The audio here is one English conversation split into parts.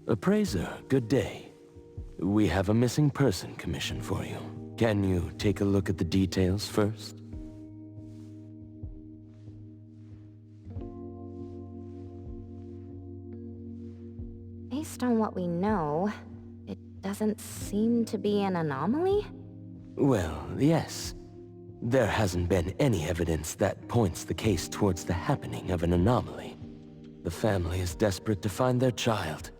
Appraiser, good day. We have a missing person commission for you. Can you take a look at the details first? Based on what we know, it doesn't seem to be an anomaly? Well, yes. There hasn't been any evidence that points the case towards the happening of an anomaly. The family is desperate to find their child.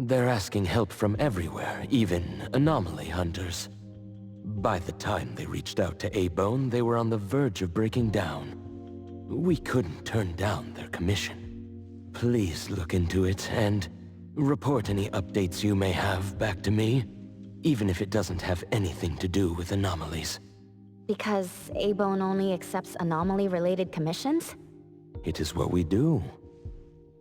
They're asking help from everywhere, even anomaly hunters. By the time they reached out to A-Bone, they were on the verge of breaking down. We couldn't turn down their commission. Please look into it and report any updates you may have back to me, even if it doesn't have anything to do with anomalies. Because A-Bone only accepts anomaly-related commissions? It is what we do.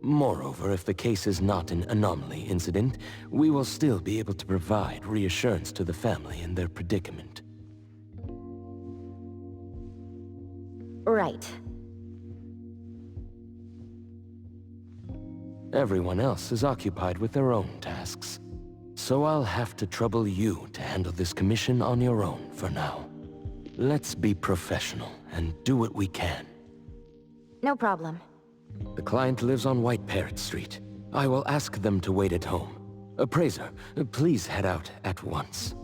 Moreover, if the case is not an anomaly incident, we will still be able to provide reassurance to the family in their predicament. Right. Everyone else is occupied with their own tasks, so I'll have to trouble you to handle this commission on your own for now. Let's be professional and do what we can. No problem. The client lives on White Parrot Street. I will ask them to wait at home. Appraiser, please head out at once.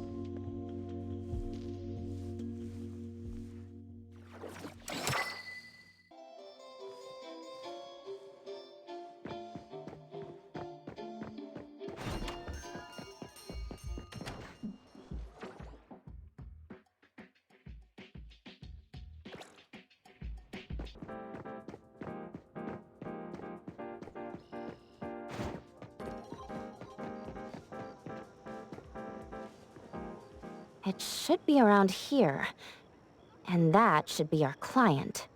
It should be around here. And that should be our client.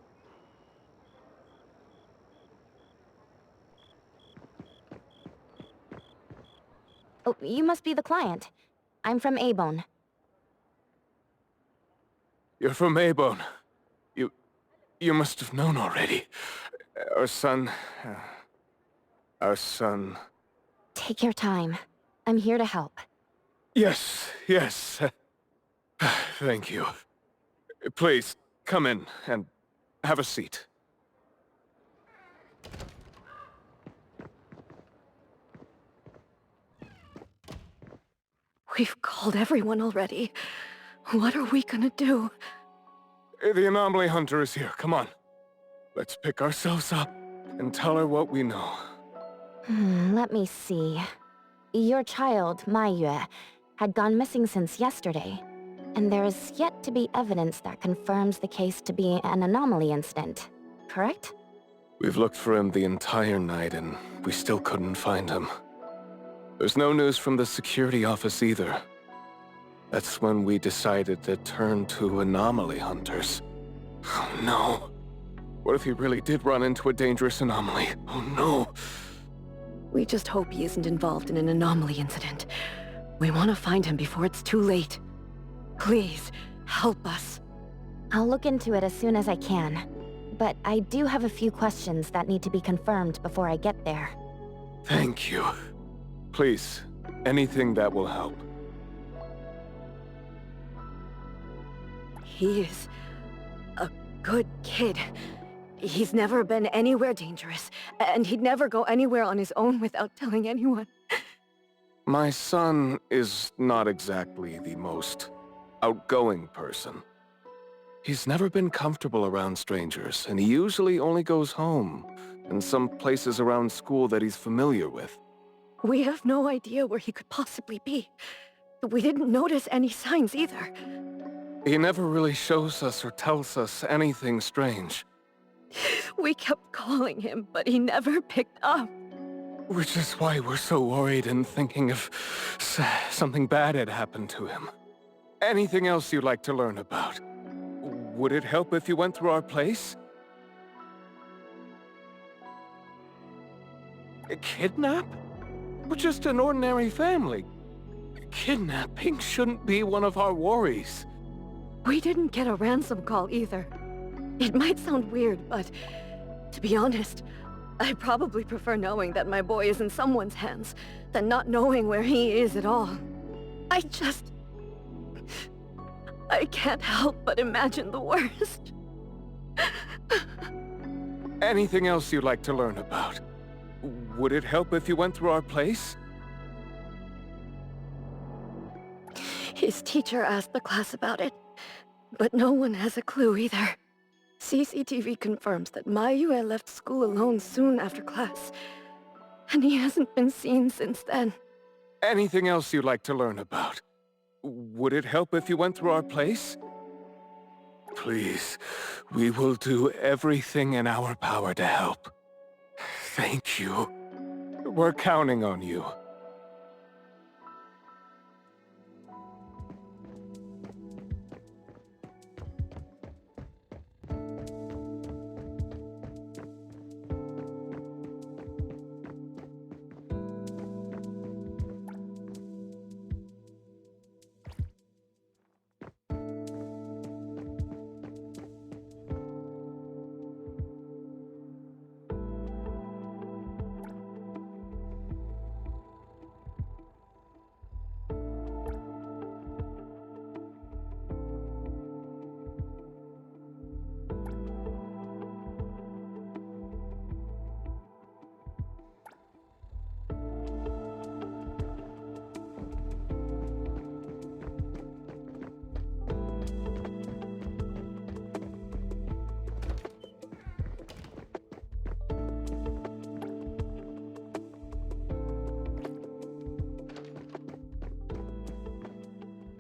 Oh, you must be the client. I'm from A-Bone. You're from A-Bone. You must have known already. Our son... Take your time. I'm here to help. Yes. Thank you. Please, come in and have a seat. We've called everyone already. What are we gonna do? The anomaly hunter is here. Come on. Let's pick ourselves up and tell her what we know. Let me see. Your child, Maiyue, had gone missing since yesterday. And there is yet to be evidence that confirms the case to be an anomaly incident, correct? We've looked for him the entire night and we still couldn't find him. There's no news from the security office either. That's when we decided to turn to anomaly hunters. Oh no. What if he really did run into a dangerous anomaly? Oh no. We just hope he isn't involved in an anomaly incident. We want to find him before it's too late. Please, help us. I'll look into it as soon as I can. But I do have a few questions that need to be confirmed before I get there. Thank you. Please, anything that will help. He is a good kid. He's never been anywhere dangerous, and he'd never go anywhere on his own without telling anyone. My son is not exactly the most outgoing person. He's never been comfortable around strangers, and he usually only goes home and some places around school that he's familiar with. We have no idea where he could possibly be. We didn't notice any signs either. He never really shows us or tells us anything strange. We kept calling him, but he never picked up. Which is why we're so worried and thinking if something bad had happened to him. Anything else you'd like to learn about? Would it help if you went through our place? A kidnap? We're just an ordinary family. Kidnapping shouldn't be one of our worries. We didn't get a ransom call either. It might sound weird, but to be honest, I probably prefer knowing that my boy is in someone's hands than not knowing where he is at all. I can't help but imagine the worst. Anything else you'd like to learn about? Would it help if you went through our place? His teacher asked the class about it, but no one has a clue either. CCTV confirms that Mayue left school alone soon after class, and he hasn't been seen since then. Anything else you'd like to learn about? Would it help if you went through our place? Please, we will do everything in our power to help. Thank you. We're counting on you.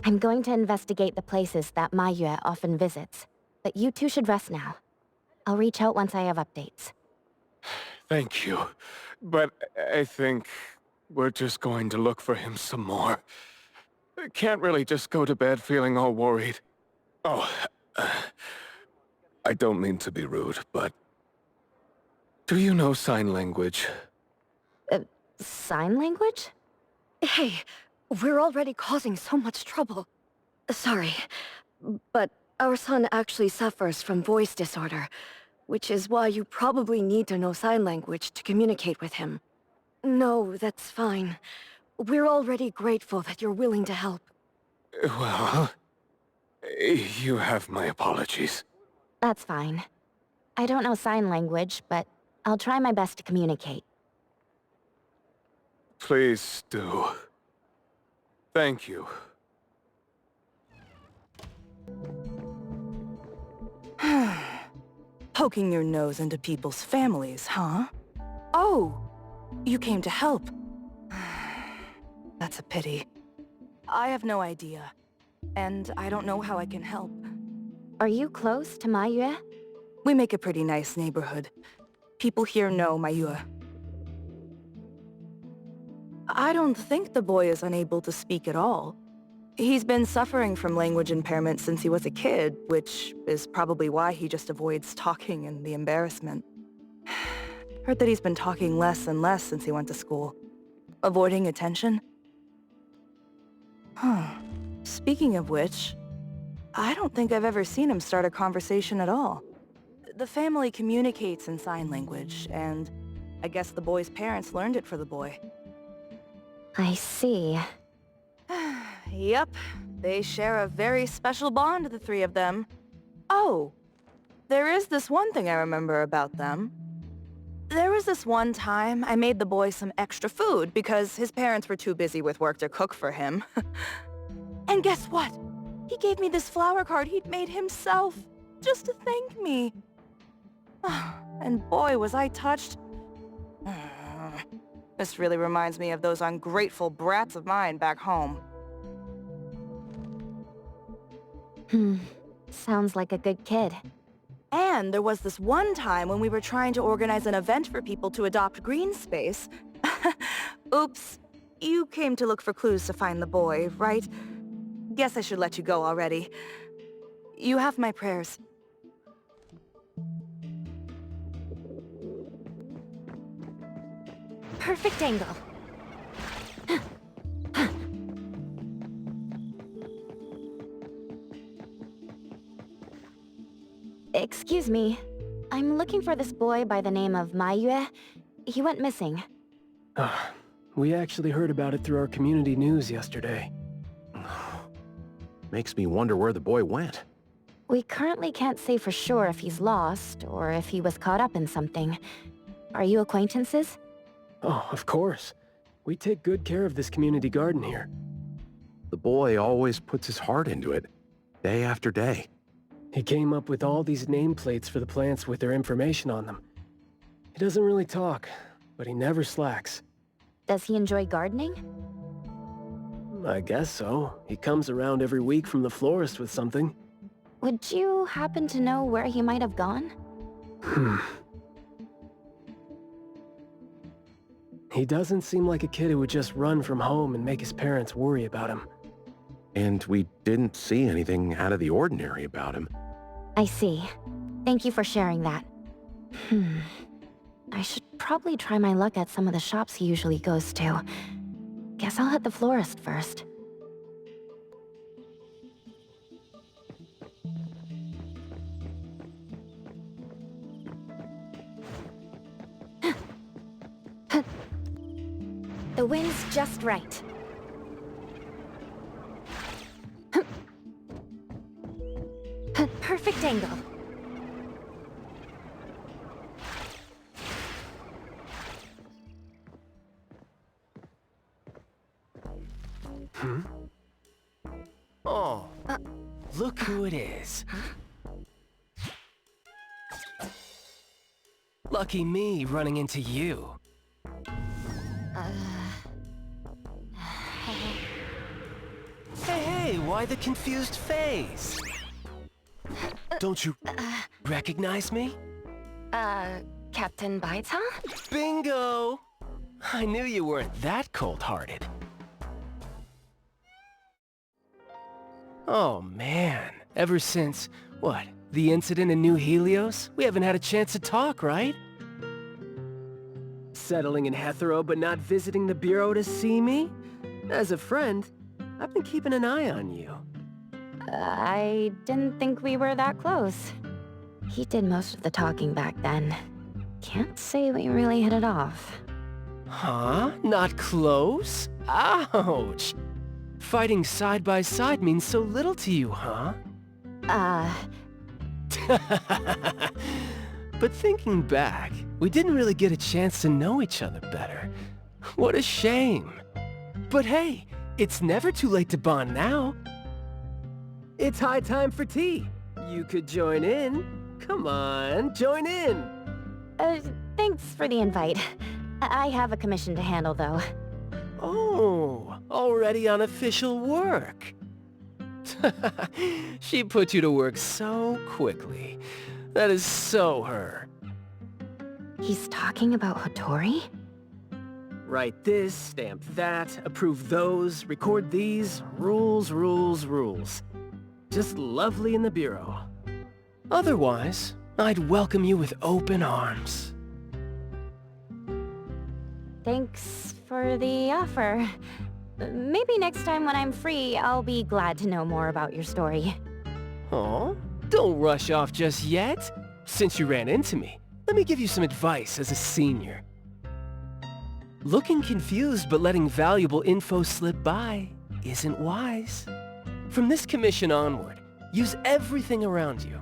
I'm going to investigate the places that Mayue often visits, but you two should rest now. I'll reach out once I have updates. Thank you. But I think we're just going to look for him some more. Can't really just go to bed feeling all worried. Oh, I don't mean to be rude, but... do you know sign language? Sign language? Hey, we're already causing so much trouble. Sorry, but our son actually suffers from voice disorder, which is why you probably need to know sign language to communicate with him. No, that's fine. We're already grateful that you're willing to help. Well, you have my apologies. That's fine. I don't know sign language, but I'll try my best to communicate. Please do. Thank you. Poking your nose into people's families, huh? Oh, you came to help. That's a pity. I have no idea, and I don't know how I can help. Are you close to Mayue? We make a pretty nice neighborhood. People here know Mayue. I don't think the boy is unable to speak at all. He's been suffering from language impairment since he was a kid, which is probably why he just avoids talking and the embarrassment. Heard that he's been talking less and less since he went to school. Avoiding attention? Huh. Speaking of which, I don't think I've ever seen him start a conversation at all. The family communicates in sign language, and I guess the boy's parents learned it for the boy. I see. Yep, they share a very special bond, the three of them. Oh, there is this one thing I remember about them. There was this one time I made the boy some extra food because his parents were too busy with work to cook for him. And guess what? He gave me this flower card he'd made himself, just to thank me. And boy, was I touched. This really reminds me of those ungrateful brats of mine back home. Sounds like a good kid. And there was this one time when we were trying to organize an event for people to adopt green space. Oops, you came to look for clues to find the boy, right? Guess I should let you go already. You have my prayers. Perfect angle. Excuse me. I'm looking for this boy by the name of Mayue. He went missing. We actually heard about it through our community news yesterday. Makes me wonder where the boy went. We currently can't say for sure if he's lost, or if he was caught up in something. Are you acquaintances? Oh, of course. We take good care of this community garden here. The boy always puts his heart into it, day after day. He came up with all these nameplates for the plants with their information on them. He doesn't really talk, but he never slacks. Does he enjoy gardening? I guess so. He comes around every week from the florist with something. Would you happen to know where he might have gone? He doesn't seem like a kid who would just run from home and make his parents worry about him. And we didn't see anything out of the ordinary about him. I see. Thank you for sharing that. I should probably try my luck at some of the shops he usually goes to. Guess I'll hit the florist first. The wind's just right. Perfect angle. Oh, look who it is. Lucky me running into you. Hey, why the confused face? Don't you recognize me? Captain Baita? Bingo! I knew you weren't that cold-hearted. Oh man, ever since, what, the incident in New Helios? We haven't had a chance to talk, right? Settling in Hetero but not visiting the Bureau to see me? As a friend, I've been keeping an eye on you. I didn't think we were that close. He did most of the talking back then. Can't say we really hit it off. Huh? Not close? Ouch! Fighting side by side means so little to you, huh? But thinking back, we didn't really get a chance to know each other better. What a shame. But hey, it's never too late to bond now. It's high time for tea. You could join in. Come on, join in. Thanks for the invite. I have a commission to handle, though. Oh, already on official work. She put you to work so quickly. That is so her. He's talking about Hattori? Write this, stamp that, approve those, record these. Rules, rules, rules. Just lovely in the Bureau. Otherwise, I'd welcome you with open arms. Thanks for the offer. Maybe next time when I'm free, I'll be glad to know more about your story. Oh, don't rush off just yet. Since you ran into me, let me give you some advice as a senior. Looking confused but letting valuable info slip by isn't wise. From this commission onward, use everything around you.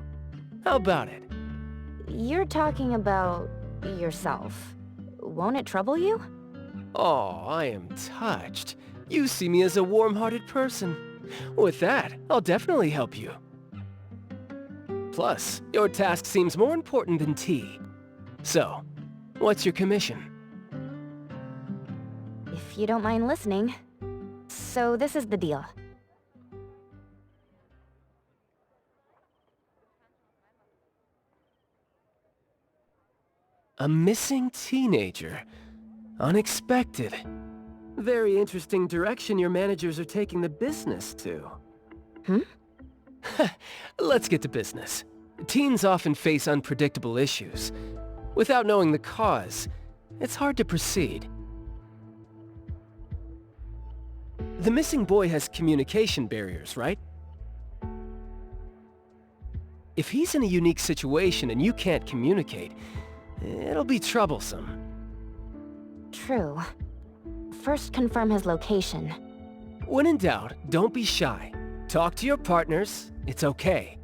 How about it? You're talking about yourself. Won't it trouble you? Oh, I am touched. You see me as a warm-hearted person. With that, I'll definitely help you. Plus, your task seems more important than tea. So, what's your commission? If you don't mind listening. So this is the deal. A missing teenager. Unexpected. Very interesting direction your managers are taking the business to. Let's get to business. Teens often face unpredictable issues. Without knowing the cause, it's hard to proceed. The missing boy has communication barriers, right? If he's in a unique situation and you can't communicate, it'll be troublesome. True. First confirm his location. When in doubt, don't be shy. Talk to your partners, it's okay.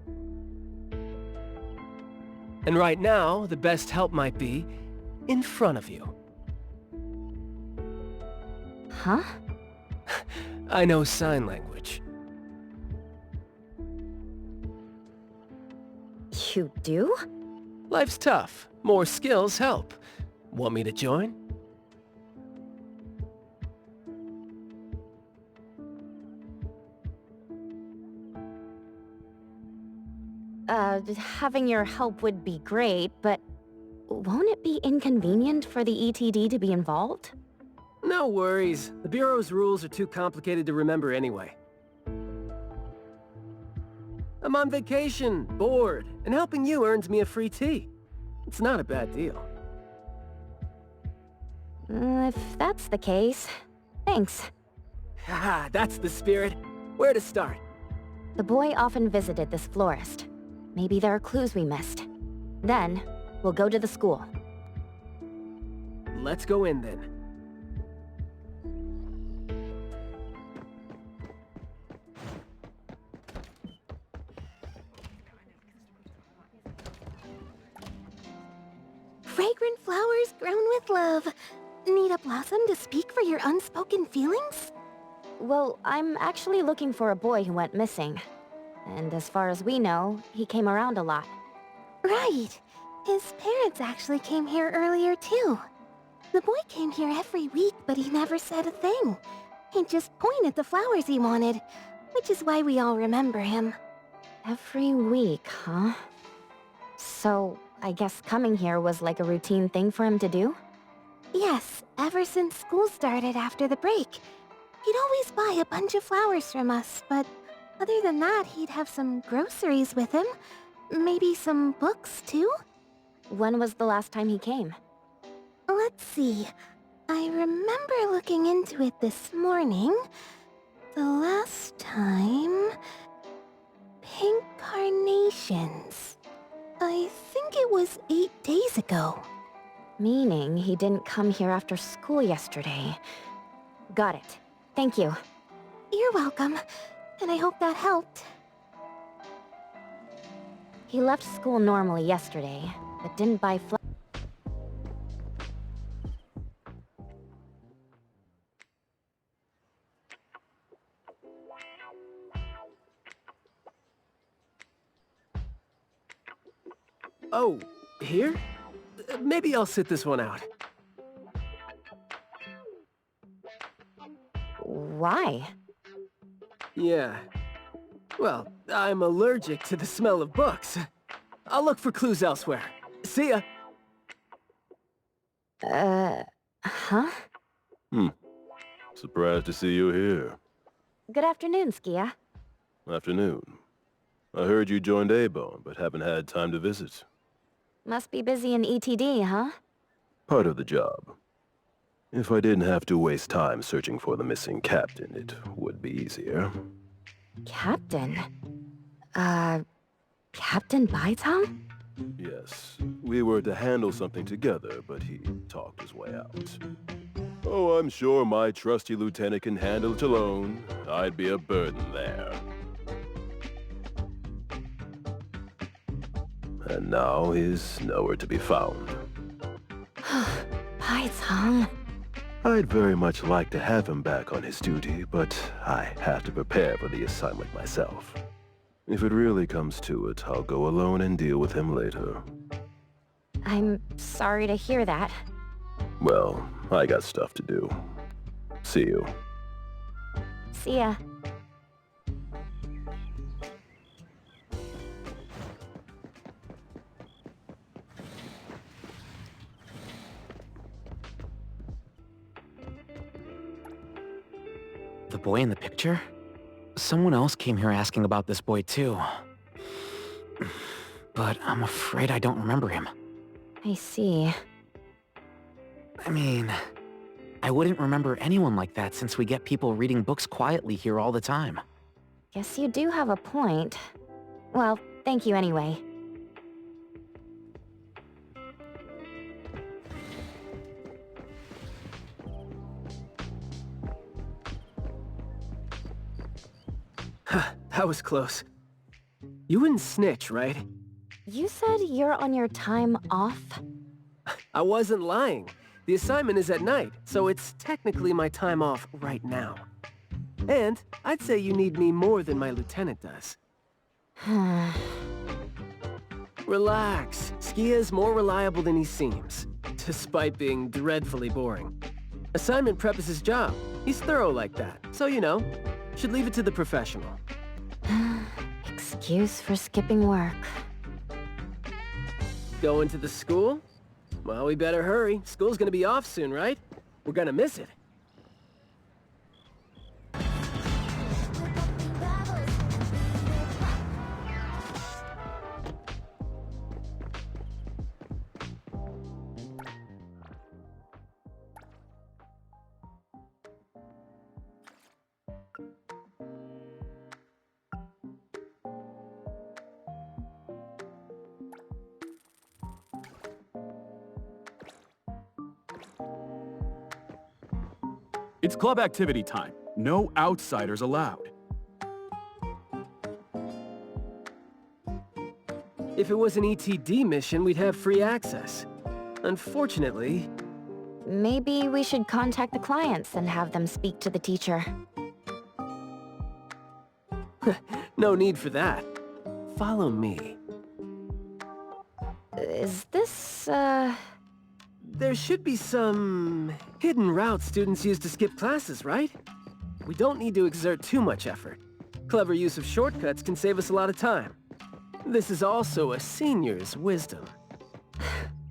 And right now, the best help might be in front of you. Huh? I know sign language. You do? Life's tough. More skills help. Want me to join? Having your help would be great, but won't it be inconvenient for the ETD to be involved? No worries. The Bureau's rules are too complicated to remember anyway. I'm on vacation, bored, and helping you earns me a free tea. It's not a bad deal. If that's the case, thanks. Haha, that's the spirit. Where to start? The boy often visited this florist. Maybe there are clues we missed. Then, we'll go to the school. Let's go in then. Fragrant flowers grown with love. Need a blossom to speak for your unspoken feelings? Well, I'm actually looking for a boy who went missing. And as far as we know, he came around a lot. Right. His parents actually came here earlier too. The boy came here every week, but he never said a thing. He'd just point at the flowers he wanted, which is why we all remember him. Every week, huh? So, I guess coming here was like a routine thing for him to do? Yes, ever since school started after the break. He'd always buy a bunch of flowers from us, but other than that, he'd have some groceries with him. Maybe some books, too? When was the last time he came? Let's see. I remember looking into it this morning. The last time... Pink carnations. I think it was 8 days ago. Meaning he didn't come here after school yesterday. Got it. Thank you. You're welcome. And I hope that helped. He left school normally yesterday, but didn't buy flowers. Oh, here? Maybe I'll sit this one out. Why? Yeah. Well, I'm allergic to the smell of books. I'll look for clues elsewhere. See ya! Huh? Surprised to see you here. Good afternoon, Skia. Afternoon. I heard you joined A-Bone, but haven't had time to visit. Must be busy in ETD, huh? Part of the job. If I didn't have to waste time searching for the missing captain, it would be easier. Captain? Captain Baitang? Yes, we were to handle something together, but he talked his way out. Oh, I'm sure my trusty lieutenant can handle it alone. I'd be a burden there. And now he's nowhere to be found. Baitang. I'd very much like to have him back on his duty, but I have to prepare for the assignment myself. If it really comes to it, I'll go alone and deal with him later. I'm sorry to hear that. Well, I got stuff to do. See you. See ya. The boy in the picture? Someone else came here asking about this boy too. But I'm afraid I don't remember him. I see. I mean, I wouldn't remember anyone like that since we get people reading books quietly here all the time. Guess you do have a point. Well, thank you anyway. That was close. You wouldn't snitch, right? You said you're on your time off? I wasn't lying. The assignment is at night, so it's technically my time off right now. And I'd say you need me more than my lieutenant does. Relax. Skia's more reliable than he seems, despite being dreadfully boring. Assignment prep is his job. He's thorough like that, so you know, should leave it to the professional. Excuse for skipping work. Going to the school? Well, we better hurry. School's gonna be off soon, right? We're gonna miss it. It's club activity time. No outsiders allowed. If it was an ETD mission, we'd have free access. Unfortunately... Maybe we should contact the clients and have them speak to the teacher. No need for that. Follow me. Is this, There should be some hidden routes students use to skip classes, right? We don't need to exert too much effort. Clever use of shortcuts can save us a lot of time. This is also a senior's wisdom.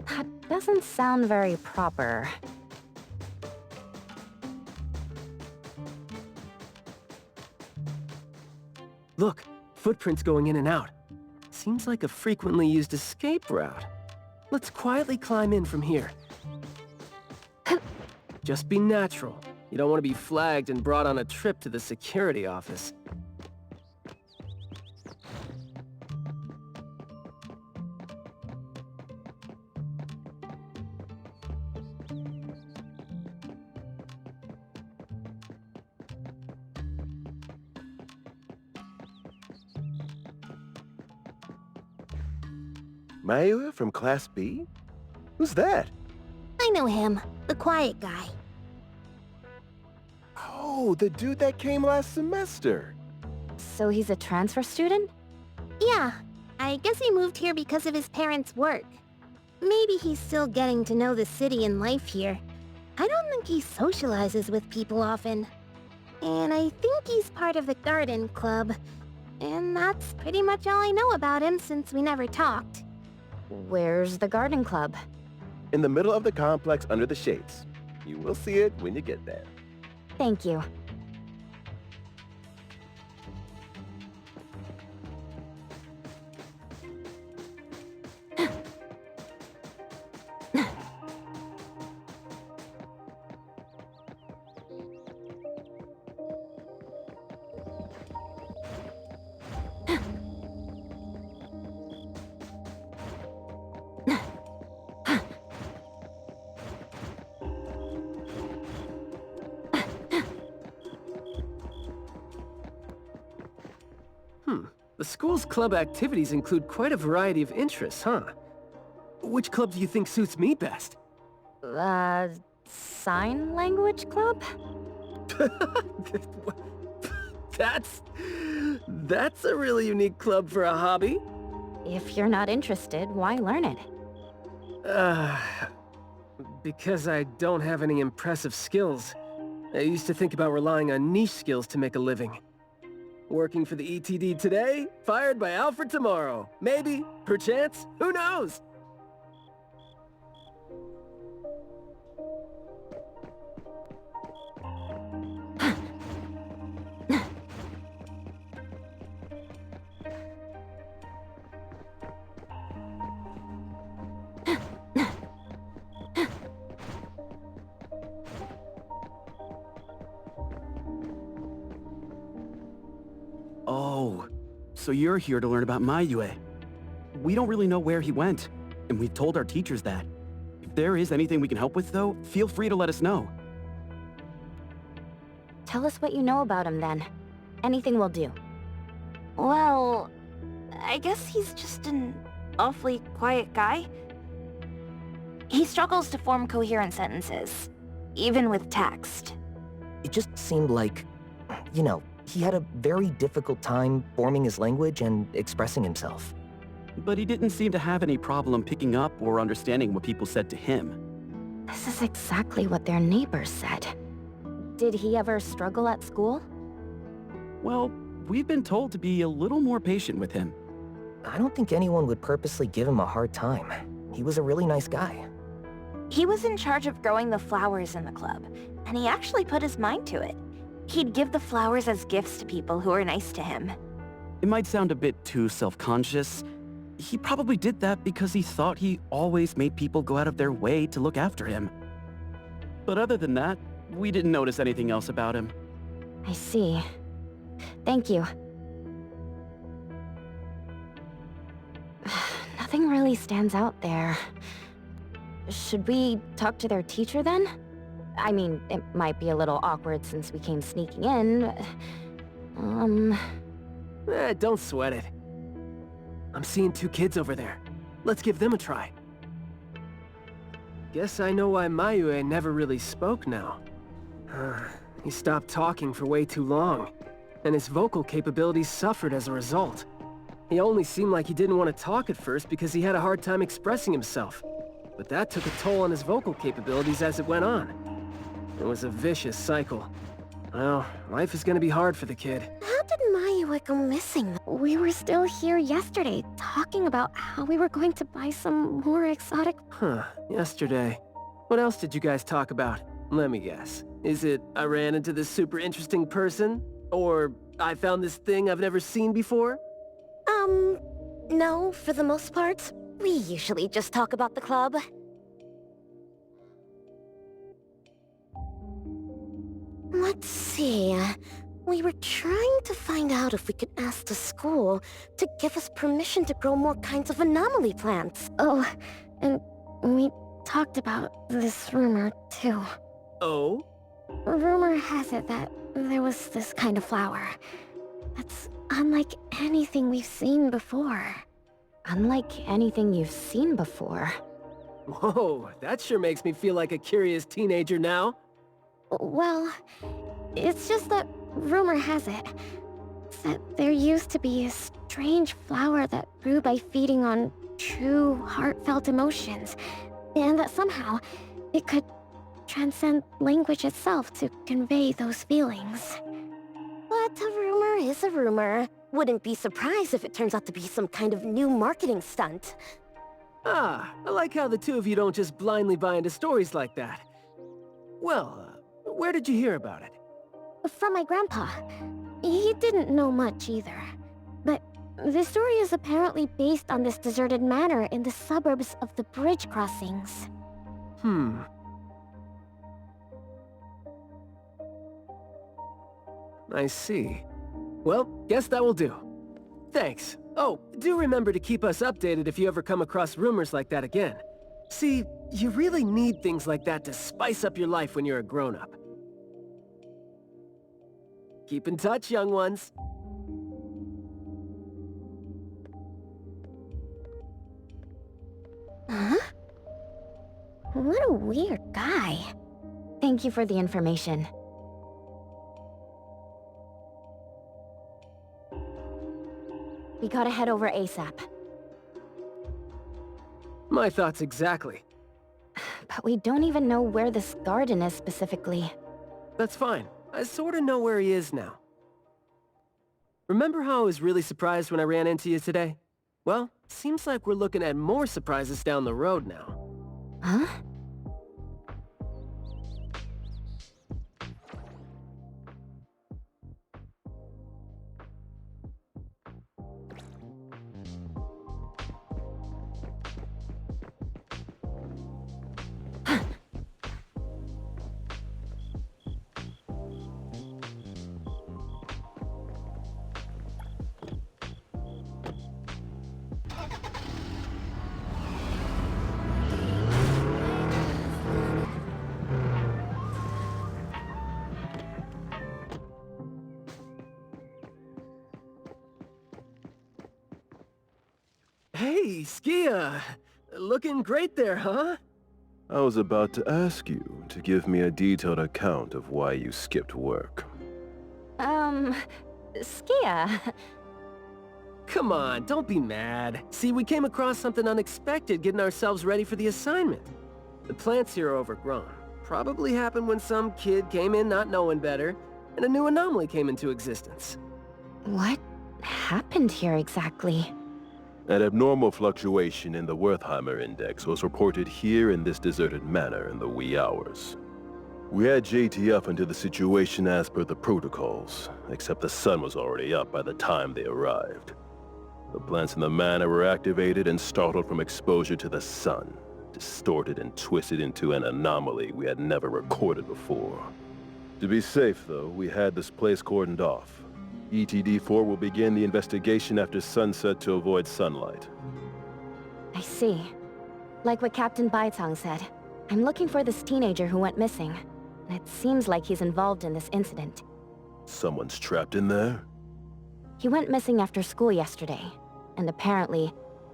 That doesn't sound very proper. Look, footprints going in and out. Seems like a frequently used escape route. Let's quietly climb in from here. Just be natural. You don't want to be flagged and brought on a trip to the security office. Mayua from Class B? Who's that? I know him, the quiet guy. Oh, the dude that came last semester. So he's a transfer student? Yeah, I guess he moved here because of his parents' work. Maybe he's still getting to know the city and life here. I don't think he socializes with people often. And I think he's part of the garden club. And that's pretty much all I know about him since we never talked. Where's the garden club? In the middle of the complex under the shades. You will see it when you get there. Thank you. The school's club activities include quite a variety of interests, huh? Which club do you think suits me best? Sign language club? That's a really unique club for a hobby. If you're not interested, why learn it? Because I don't have any impressive skills. I used to think about relying on niche skills to make a living. Working for the ETD today, fired by Alfred tomorrow. Maybe, perchance, who knows? Oh, so you're here to learn about Mayue. We don't really know where he went, and we've told our teachers that. If there is anything we can help with, though, feel free to let us know. Tell us what you know about him, then. Anything will do. Well, I guess he's just an awfully quiet guy. He struggles to form coherent sentences, even with text. It just seemed like, you know, he had a very difficult time forming his language and expressing himself. But he didn't seem to have any problem picking up or understanding what people said to him. This is exactly what their neighbors said. Did he ever struggle at school? Well, we've been told to be a little more patient with him. I don't think anyone would purposely give him a hard time. He was a really nice guy. He was in charge of growing the flowers in the club, and he actually put his mind to it. He'd give the flowers as gifts to people who were nice to him. It might sound a bit too self-conscious. He probably did that because he thought he always made people go out of their way to look after him. But other than that, we didn't notice anything else about him. I see. Thank you. Nothing really stands out there. Should we talk to their teacher then? I mean, it might be a little awkward since we came sneaking in. Don't sweat it. I'm seeing 2 kids over there. Let's give them a try. Guess I know why Mayue never really spoke now. He stopped talking for way too long, and his vocal capabilities suffered as a result. He only seemed like he didn't want to talk at first because he had a hard time expressing himself. But that took a toll on his vocal capabilities as it went on. It was a vicious cycle. Well, life is gonna be hard for the kid. How did Mayue go missing? We were still here yesterday, talking about how we were going to buy some more exotic... Yesterday. What else did you guys talk about? Let me guess. Is it, I ran into this super interesting person? Or, I found this thing I've never seen before? No, for the most part. We usually just talk about the club. Let's see. We were trying to find out if we could ask the school to give us permission to grow more kinds of anomaly plants. Oh, and we talked about this rumor, too. Oh? Rumor has it that there was this kind of flower that's unlike anything we've seen before. Unlike anything you've seen before. Whoa, that sure makes me feel like a curious teenager now. Well, it's just that rumor has it that there used to be a strange flower that grew by feeding on true, heartfelt emotions, and that somehow it could transcend language itself to convey those feelings. But a rumor is a rumor. Wouldn't be surprised if it turns out to be some kind of new marketing stunt. I like how the 2 of you don't just blindly buy into stories like that. Well, where did you hear about it? From my grandpa. He didn't know much either. But the story is apparently based on this deserted manor in the suburbs of the bridge crossings. I see. Well, guess that will do. Thanks. Oh, do remember to keep us updated if you ever come across rumors like that again. See, you really need things like that to spice up your life when you're a grown-up. Keep in touch, young ones. Huh? What a weird guy. Thank you for the information. We gotta head over ASAP. My thoughts exactly. But we don't even know where this garden is specifically. That's fine. I sorta know where he is now. Remember how I was really surprised when I ran into you today? Well, seems like we're looking at more surprises down the road now. Huh? Hey, Skia! Looking great there, huh? I was about to ask you to give me a detailed account of why you skipped work. Skia. Come on, don't be mad. See, we came across something unexpected getting ourselves ready for the assignment. The plants here are overgrown. Probably happened when some kid came in not knowing better, and a new anomaly came into existence. What happened here exactly? An abnormal fluctuation in the Wertheimer index was reported here in this deserted manor in the wee hours. We had JT up into the situation as per the protocols, except the sun was already up by the time they arrived. The plants in the manor were activated and startled from exposure to the sun, distorted and twisted into an anomaly we had never recorded before. To be safe, though, we had this place cordoned off. ETD-4 will begin the investigation after sunset to avoid sunlight. I see. Like what Captain Baitang said, I'm looking for this teenager who went missing. And it seems like he's involved in this incident. Someone's trapped in there? He went missing after school yesterday, and apparently,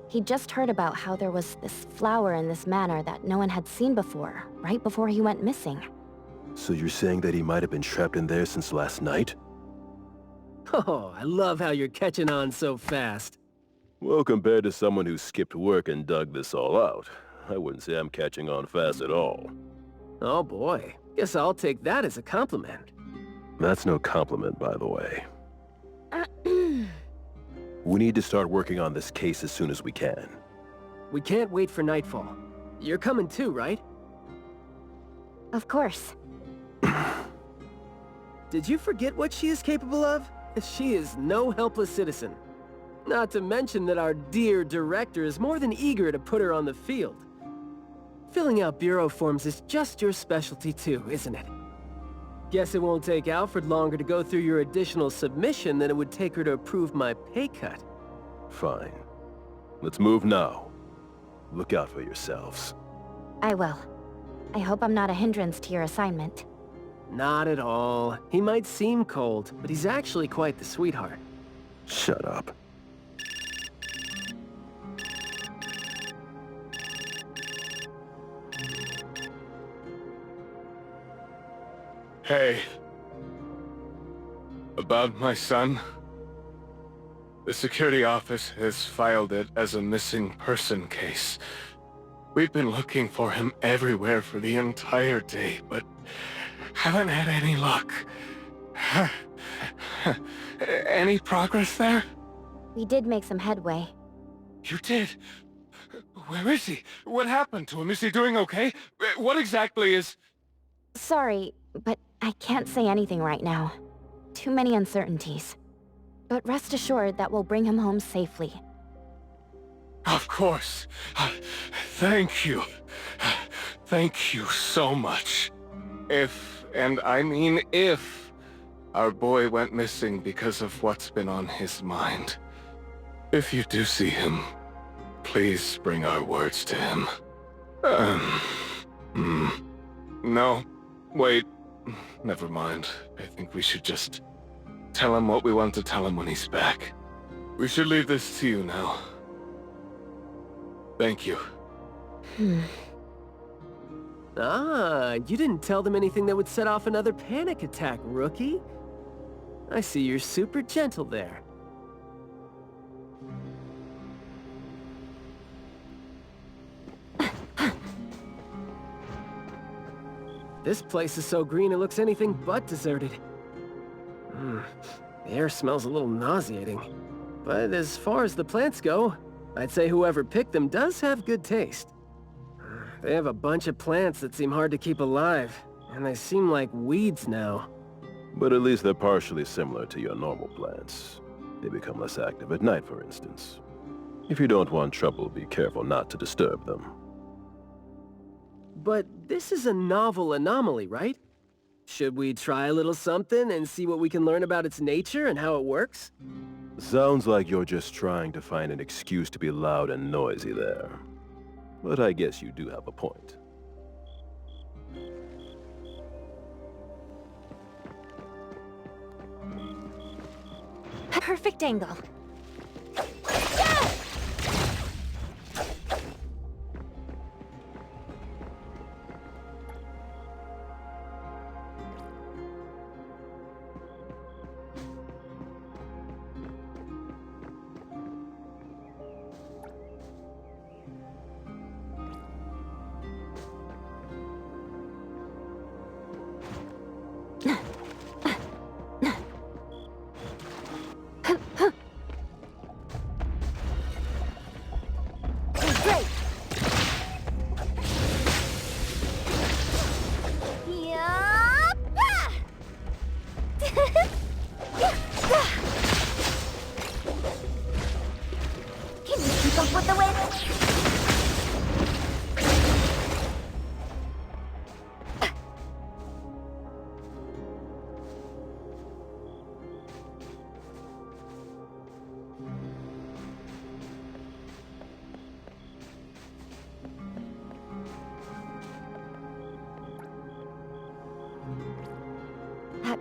he just heard about how there was this flower in this manor that no one had seen before, right before he went missing. So you're saying that he might have been trapped in there since last night? Oh, I love how you're catching on so fast. Well, compared to someone who skipped work and dug this all out, I wouldn't say I'm catching on fast at all. Oh boy, guess I'll take that as a compliment. That's no compliment, by the way. We need to start working on this case as soon as we can. We can't wait for nightfall. You're coming too, right? Of course. Did you forget what she is capable of? She is no helpless citizen. Not to mention that our dear director is more than eager to put her on the field. Filling out bureau forms is just your specialty too, isn't it? Guess it won't take Alfred longer to go through your additional submission than it would take her to approve my pay cut. Fine. Let's move now. Look out for yourselves. I will. I hope I'm not a hindrance to your assignment. Not at all. He might seem cold, but he's actually quite the sweetheart. Shut up. Hey. About my son? The security office has filed it as a missing person case. We've been looking for him everywhere for the entire day, but haven't had any luck. Any progress there? We did make some headway. You did? Where is he? What happened to him? Is he doing okay? What exactly is... Sorry, but I can't say anything right now. Too many uncertainties. But rest assured that we'll bring him home safely. Of course. Thank you. Thank you so much. If, and I mean if, our boy went missing because of what's been on his mind. If you do see him, please bring our words to him. No, wait. Never mind. I think we should just tell him what we want to tell him when he's back. We should leave this to you now. Thank you. Ah, you didn't tell them anything that would set off another panic attack, rookie. I see you're super gentle there. This place is so green it looks anything but deserted. The air smells a little nauseating. But as far as the plants go, I'd say whoever picked them does have good taste. They have a bunch of plants that seem hard to keep alive, and they seem like weeds now. But at least they're partially similar to your normal plants. They become less active at night, for instance. If you don't want trouble, be careful not to disturb them. But this is a novel anomaly, right? Should we try a little something and see what we can learn about its nature and how it works? Sounds like you're just trying to find an excuse to be loud and noisy there. But I guess you do have a point. Perfect angle.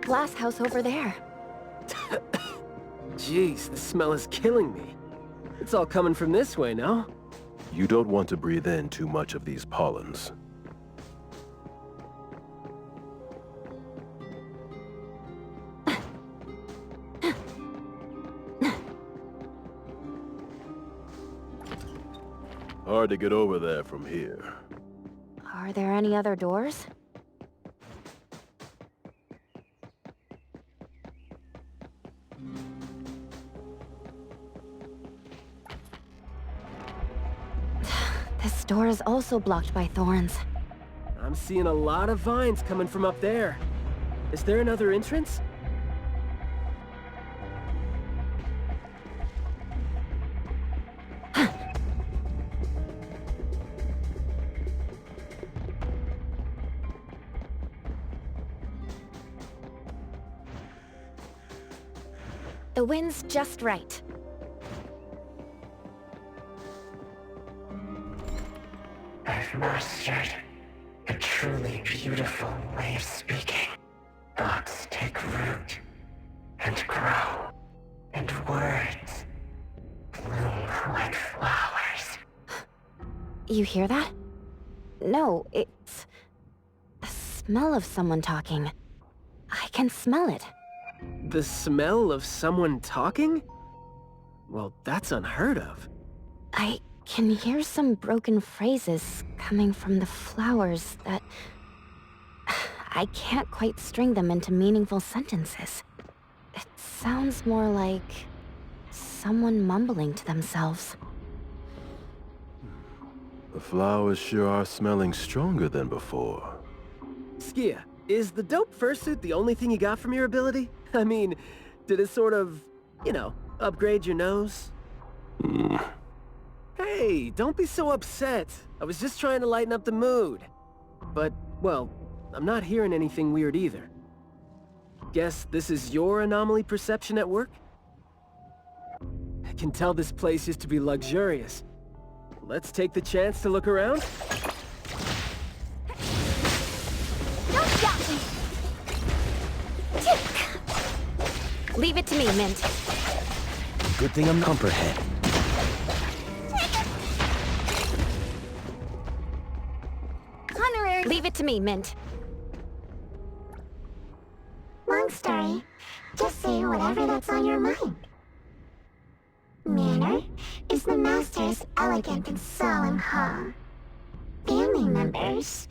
glass house over there. Jeez, the smell is killing me. It's all coming from this way, no? You don't want to breathe in too much of these pollens. Hard to get over there from here. Are there any other doors? This door is also blocked by thorns. I'm seeing a lot of vines coming from up there. Is there another entrance? The wind's just right. I've mastered a truly beautiful way of speaking. Thoughts take root and grow, and words bloom like flowers. You hear that? No, it's the smell of someone talking. I can smell it. The smell of someone talking? Well, that's unheard of. I can hear some broken phrases coming from the flowers that... I can't quite string them into meaningful sentences. It sounds more like someone mumbling to themselves. The flowers sure are smelling stronger than before. Skia, is the dope fursuit the only thing you got from your ability? I mean, did it sort of, you know, upgrade your nose? Hey, don't be so upset. I was just trying to lighten up the mood. But, well, I'm not hearing anything weird either. Guess this is your anomaly perception at work? I can tell this place used to be luxurious. Let's take the chance to look around. Don't stop me! Leave it to me, Mint. Good thing I'm Copperhead. Honorary. Leave it to me, Mint. Long story. Just say whatever that's on your mind. Manner is the master's elegant and solemn hall. Family members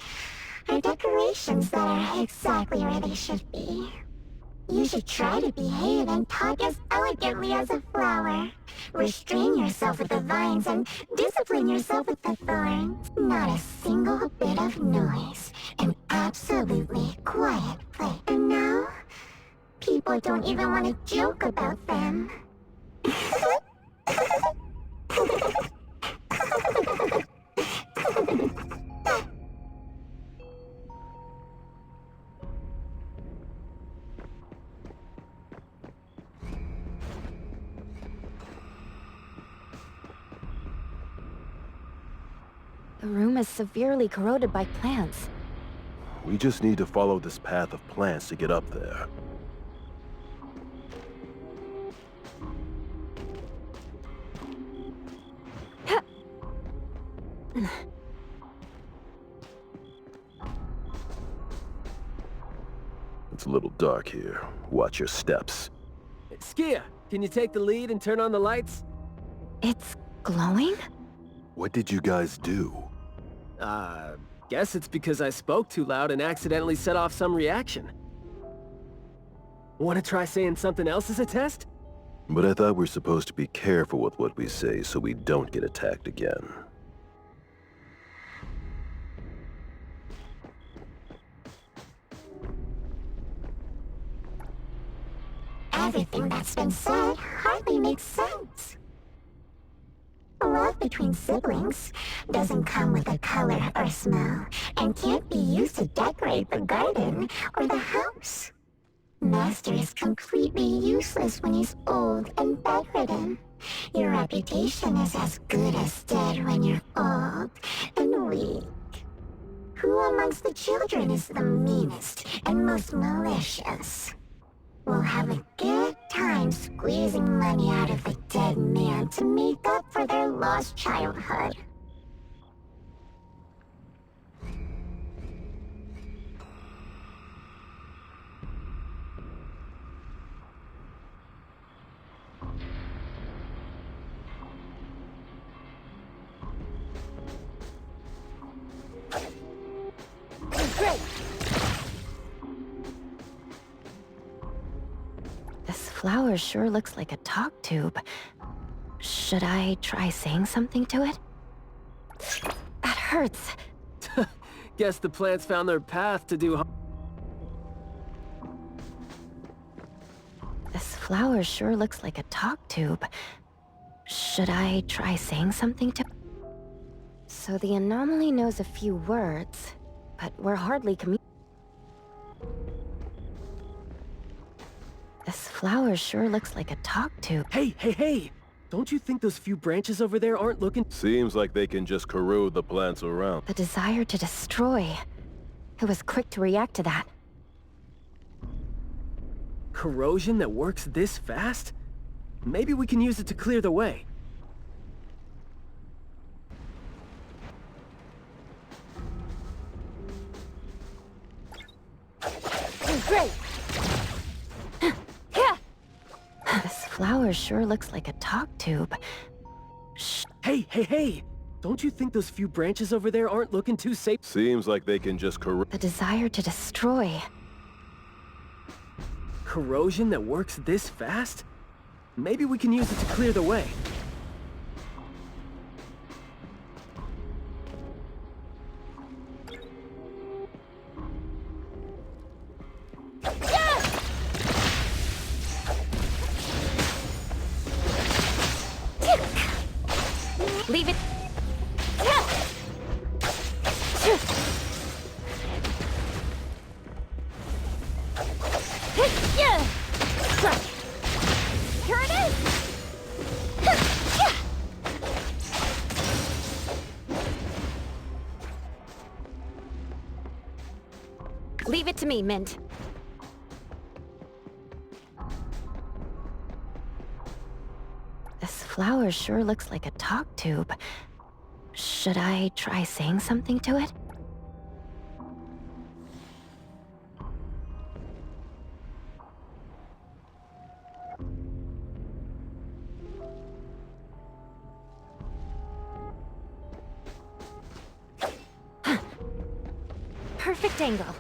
are decorations that are exactly where they should be. You should try to behave and talk as elegantly as a flower. Restrain yourself with the vines and discipline yourself with the thorns. Not a single bit of noise. An absolutely quiet place. And now, people don't even want to joke about them. The room is severely corroded by plants. We just need to follow this path of plants to get up there. It's a little dark here. Watch your steps. Skia, can you take the lead and turn on the lights? It's glowing? What did you guys do? Guess it's because I spoke too loud and accidentally set off some reaction. Want to try saying something else as a test? But I thought we're supposed to be careful with what we say so we don't get attacked again. Everything that's been said hardly makes sense. Love between siblings doesn't come with a color or smell and can't be used to decorate the garden or the house. Master is completely useless when he's old and bedridden. Your reputation is as good as dead when you're old and weak. Who amongst the children is the meanest and most malicious? We'll have a good time squeezing money out of the dead man to make up for their lost childhood. Great! This flower sure looks like a talk tube. Should I try saying something to it? That hurts. Guess the plants found their path to do. This flower sure looks like a talk tube. Should I try saying something to... So the anomaly knows a few words, but we're hardly This flower sure looks like a talk tube. Hey! Don't you think those few branches over there aren't looking... Seems like they can just corrode the plants around. The desire to destroy. It was quick to react to that. Corrosion that works this fast? Maybe we can use it to clear the way. Great! This flower sure looks like a talk tube. Hey! Don't you think those few branches over there aren't looking too safe? Seems like they can just corrode... The desire to destroy. Corrosion that works this fast? Maybe we can use it to clear the way. Leave it. Here it is. Leave it to me, Mint. This flower sure looks like a talk tube. Should I try saying something to it? Perfect angle.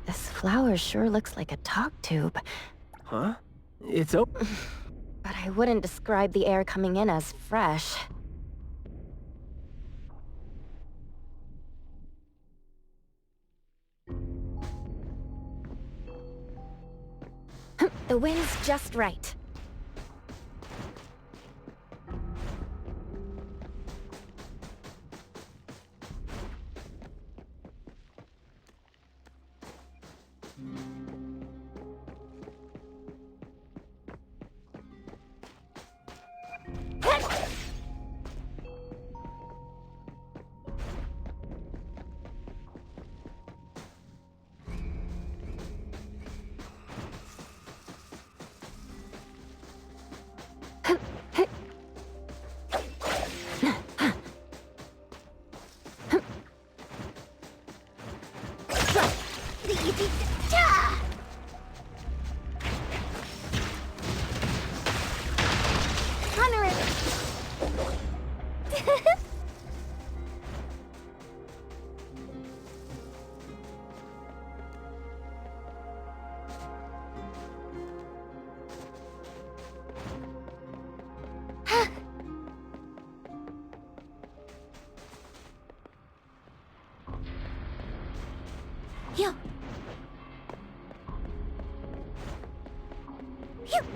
This flower sure looks like a talk tube. Huh? It's open. But I wouldn't describe the air coming in as fresh. The wind's just right.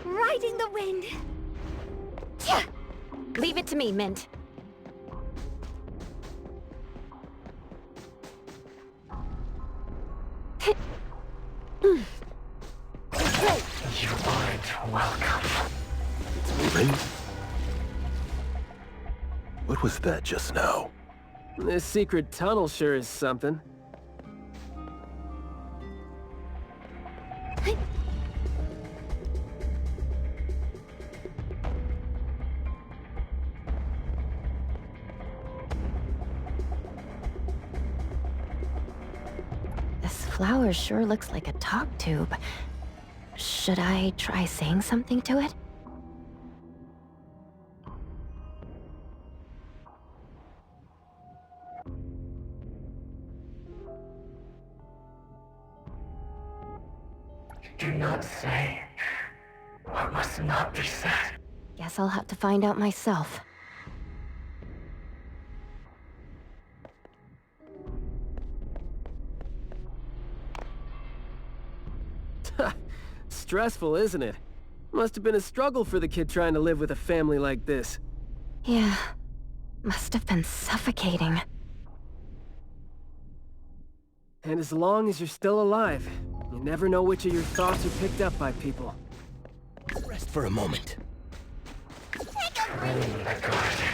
Riding the wind. Leave it to me, Mint. You aren't welcome. It's moving. What was that just now? This secret tunnel sure is something. This flower sure looks like a talk tube. Should I try saying something to it? Do not say what must not be said. Guess I'll have to find out myself. Stressful, isn't it? Must have been a struggle for the kid trying to live with a family like this. Yeah, must have been suffocating. And as long as you're still alive, you never know which of your thoughts are picked up by people. Rest for a moment. Clean the garden.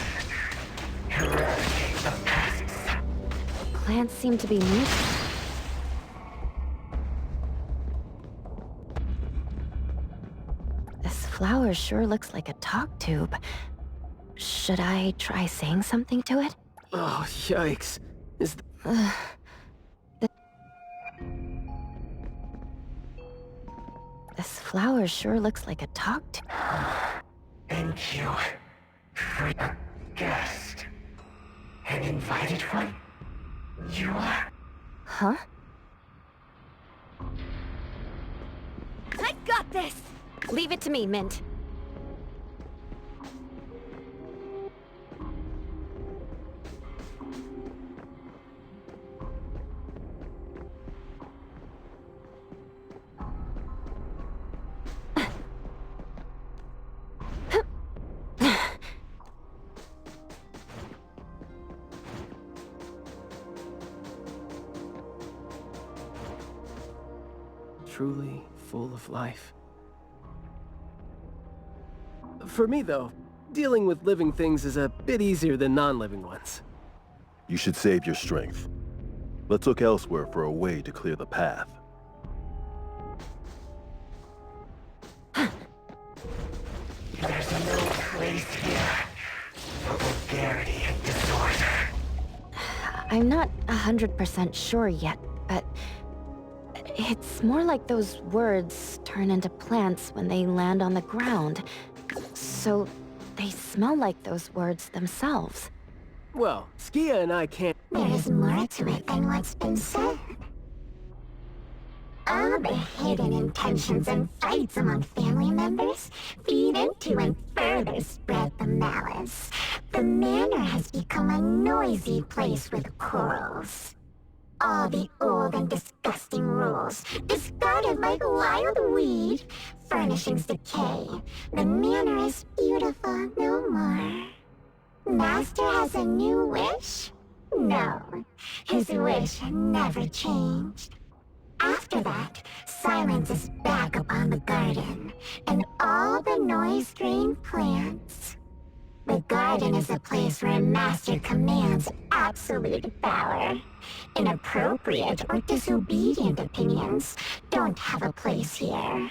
Eradicate the pests. Plants seem to be moving. This flower sure looks like a talk tube. Should I try saying something to it? Oh, yikes. Is This flower sure looks like a talk tube. Thank you for a guest. An invited one? You are? Huh? I got this! Leave it to me, Mint. truly full of life. For me, though, dealing with living things is a bit easier than non-living ones. You should save your strength. Let's look elsewhere for a way to clear the path. There's no place here for vulgarity and disorder. I'm not 100% sure yet, but it's more like those words turn into plants when they land on the ground. So they smell like those words themselves. Well, Skia and I can't... There is more to it than what's been said. All the hidden intentions and fights among family members feed into and further spread the malice. The manor has become a noisy place with quarrels. All the old and disgusting rules, discarded like wild weed. Furnishings decay. The manor is beautiful no more. Master has a new wish? No, his wish never changed. After that, silence is back upon the garden, and all the noise-drained plants. The garden is a place where Master commands absolute power. Inappropriate or disobedient opinions don't have a place here.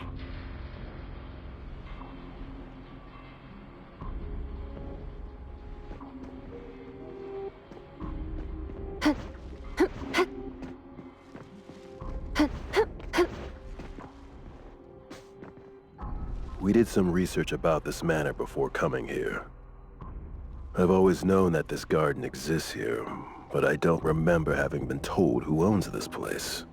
We did some research about this manor before coming here. I've always known that this garden exists here, but I don't remember having been told who owns this place.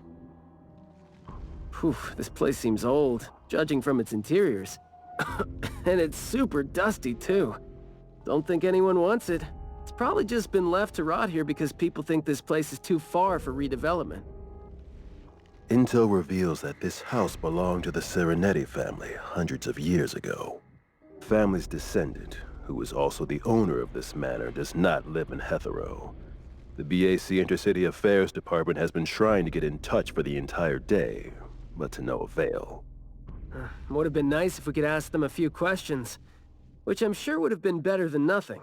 Phew, this place seems old, judging from its interiors. And it's super dusty, too. Don't think anyone wants it. It's probably just been left to rot here because people think this place is too far for redevelopment. Intel reveals that this house belonged to the Serenetti family hundreds of years ago. The family's descendant, who is also the owner of this manor, does not live in Hetero. The BAC Intercity Affairs Department has been trying to get in touch for the entire day, but to no avail. Would have been nice if we could ask them a few questions, which I'm sure would have been better than nothing.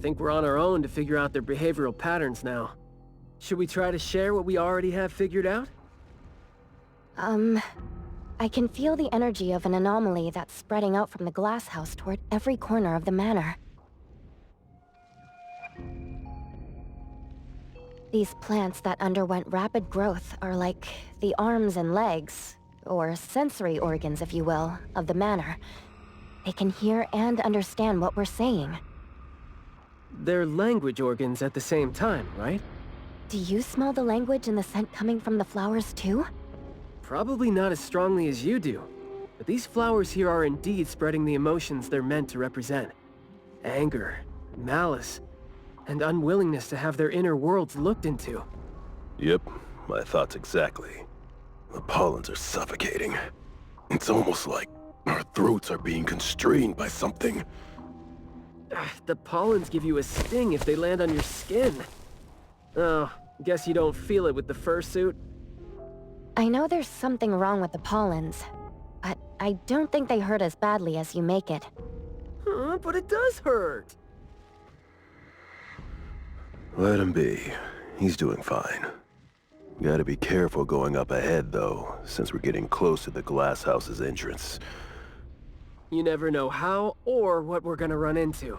Think we're on our own to figure out their behavioral patterns now. Should we try to share what we already have figured out? I can feel the energy of an anomaly that's spreading out from the glass house toward every corner of the manor. These plants that underwent rapid growth are like the arms and legs, or sensory organs, if you will, of the manor. They can hear and understand what we're saying. They're language organs at the same time, right? Do you smell the language and the scent coming from the flowers too? Probably not as strongly as you do, but these flowers here are indeed spreading the emotions they're meant to represent. Anger, malice, and unwillingness to have their inner worlds looked into. Yep, my thoughts exactly. The pollens are suffocating. It's almost like our throats are being constrained by something. The pollens give you a sting if they land on your skin. Oh, guess you don't feel it with the fursuit? I know there's something wrong with the pollens, but I don't think they hurt as badly as you make it. But it does hurt! Let him be. He's doing fine. Gotta be careful going up ahead, though, since we're getting close to the glass house's entrance. You never know how or what we're gonna run into.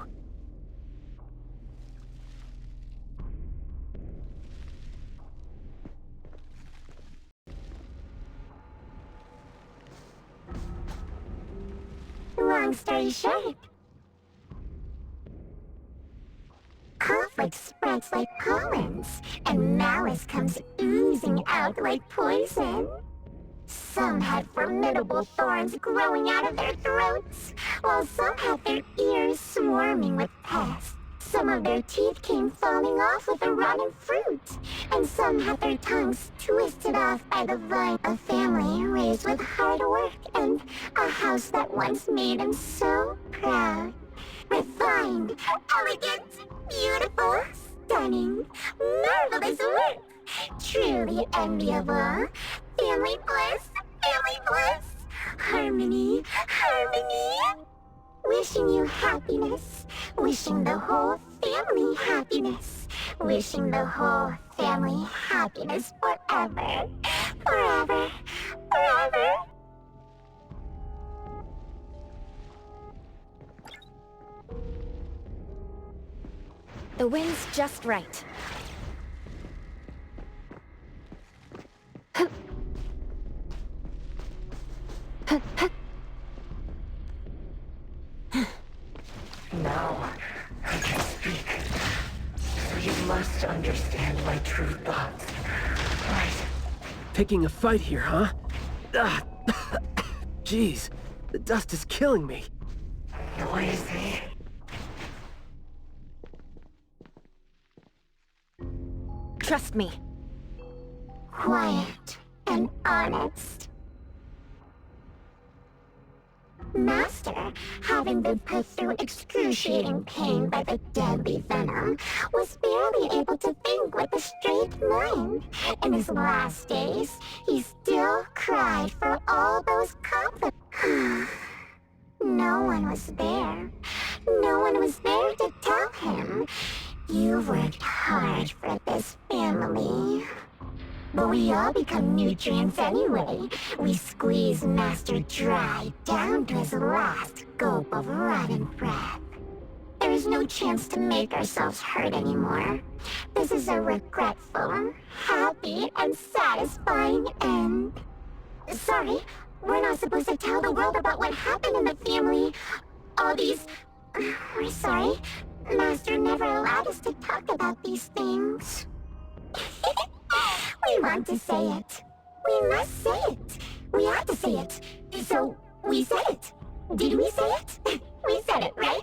Long story short, conflict spreads like pollens, and malice comes oozing out like poison. Some had formidable thorns growing out of their throats, while some had their ears swarming with pests. Some of their teeth came falling off with the rotten fruit, and some had their tongues twisted off by the vine. A family raised with hard work and a house that once made them so proud. Refined, elegant, beautiful, stunning, marvelous work. Truly enviable. Family bliss, harmony, harmony. Wishing you happiness, wishing the whole family happiness, wishing the whole family happiness forever, forever, forever. The wind's just right. Now, I can speak. So you must understand my true thoughts, right? Picking a fight here, huh? Jeez, the dust is killing me. Noisy. Trust me. Quiet and honest. Master, having been put through excruciating pain by the deadly venom, was barely able to think with a straight mind. In his last days, he still cried for all those conflicts. No one was there. No one was there to tell him. You worked hard for this family. But we all become nutrients anyway. We squeeze Master dry down to his last gulp of rotten breath. There is no chance to make ourselves hurt anymore. This is a regretful, happy, and satisfying end. Sorry, we're not supposed to tell the world about what happened in the family. All these... We're sorry. Master never allowed us to talk about these things. We want to say it. We must say it. We have to say it. So, we said it. Did we say it? We said it, right?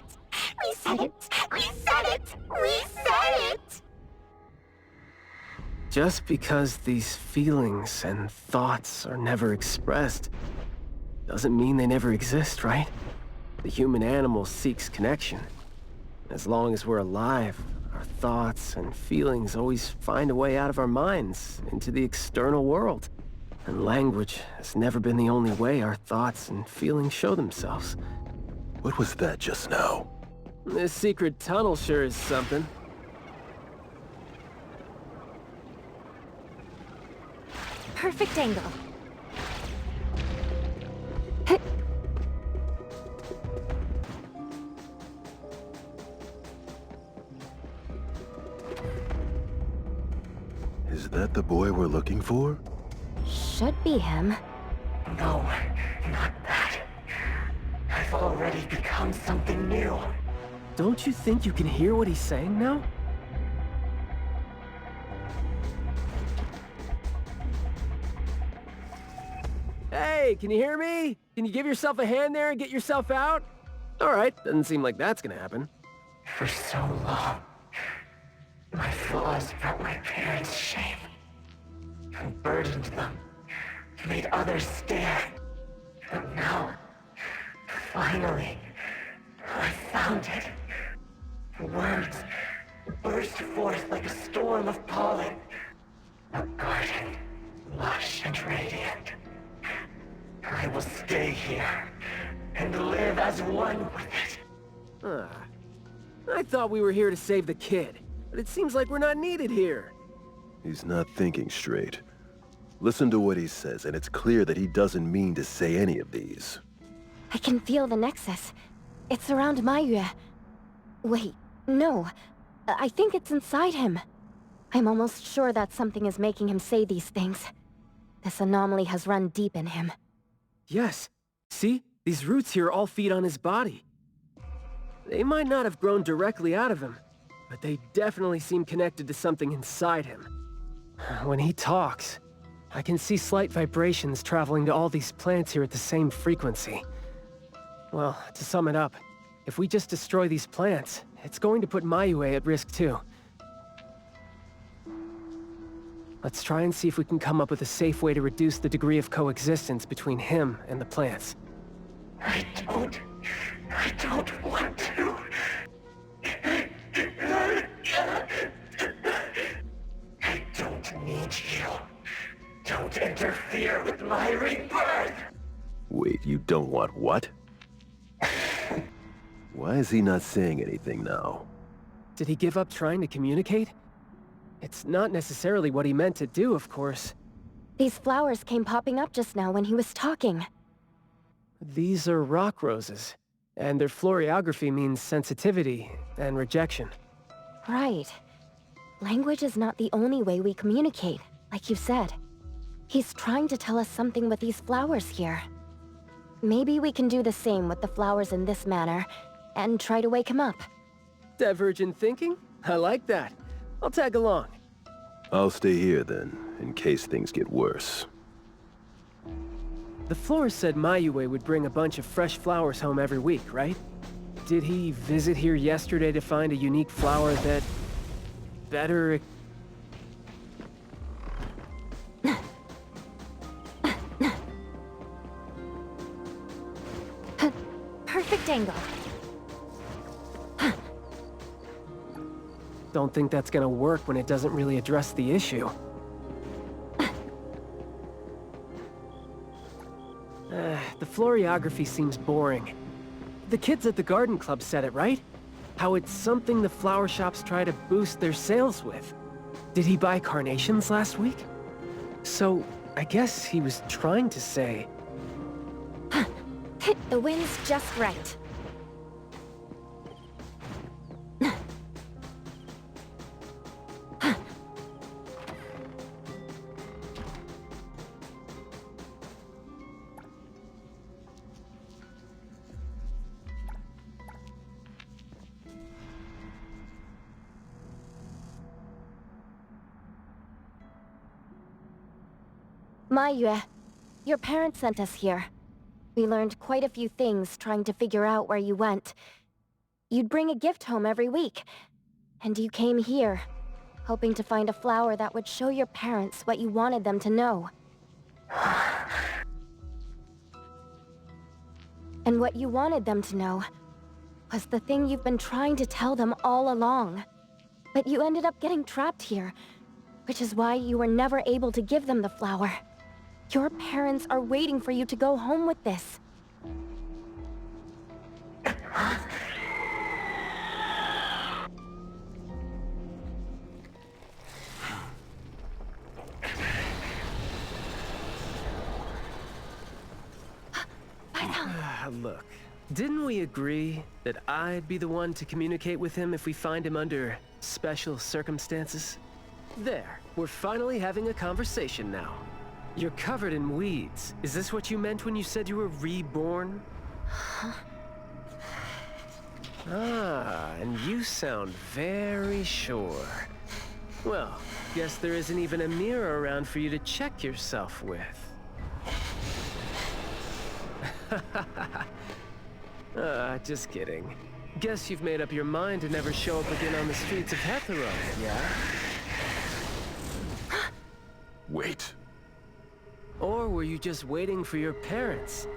We said it. We said it. We said it. Just because these feelings and thoughts are never expressed doesn't mean they never exist, right? The human animal seeks connection. As long as we're alive, our thoughts and feelings always find a way out of our minds into the external world. And language has never been the only way our thoughts and feelings show themselves. What was that just now? This secret tunnel sure is something. Perfect angle. Is that the boy we're looking for? Should be him. No, not that. I've already become something new. Don't you think you can hear what he's saying now? Hey, can you hear me? Can you give yourself a hand there and get yourself out? Alright, doesn't seem like that's gonna happen. For so long, my flaws brought my parents shame. And burdened them. Made others stare. But now, finally, I found it. Words burst forth like a storm of pollen. A garden, lush and radiant. I will stay here and live as one with it. I thought we were here to save the kid, but it seems like we're not needed here. He's not thinking straight. Listen to what he says, and it's clear that he doesn't mean to say any of these. I can feel the nexus. It's around Maiyue. Wait, no. I think it's inside him. I'm almost sure that something is making him say these things. This anomaly has run deep in him. Yes. See? These roots here all feed on his body. They might not have grown directly out of him, but they definitely seem connected to something inside him. When he talks, I can see slight vibrations traveling to all these plants here at the same frequency. Well, to sum it up, if we just destroy these plants, it's going to put Maiyue at risk too. Let's try and see if we can come up with a safe way to reduce the degree of coexistence between him and the plants. I don't want to. I don't need you. Don't interfere with my rebirth. Wait, you don't want what? Why is he not saying anything now? Did he give up trying to communicate? It's not necessarily what he meant to do, of course. These flowers came popping up just now when he was talking. These are rock roses, and their florography means sensitivity and rejection. Right. Language is not the only way we communicate, like you said. He's trying to tell us something with these flowers here. Maybe we can do the same with the flowers in this manner, and try to wake him up. Divergent thinking? I like that. I'll tag along. I'll stay here then, in case things get worse. The florist said Maiyue would bring a bunch of fresh flowers home every week, right? Did he visit here yesterday to find a unique flower that... better... Perfect angle. Don't think that's gonna work when it doesn't really address the issue. The florography seems boring. The kids at the garden club said it, right? How it's something the flower shops try to boost their sales with. Did he buy carnations last week? So, I guess he was trying to say... The wind's just right. Maiyue, your parents sent us here. We learned quite a few things trying to figure out where you went. You'd bring a gift home every week, and you came here, hoping to find a flower that would show your parents what you wanted them to know. And what you wanted them to know was the thing you've been trying to tell them all along. But you ended up getting trapped here, which is why you were never able to give them the flower. Your parents are waiting for you to go home with this. Look, didn't we agree that I'd be the one to communicate with him if we find him under special circumstances? There, we're finally having a conversation now. You're covered in weeds. Is this what you meant when you said you were reborn? Ah, and you sound very sure. Well, guess there isn't even a mirror around for you to check yourself with. Just kidding. Guess you've made up your mind to never show up again on the streets of Hetero, yeah? Wait. Or were you just waiting for your parents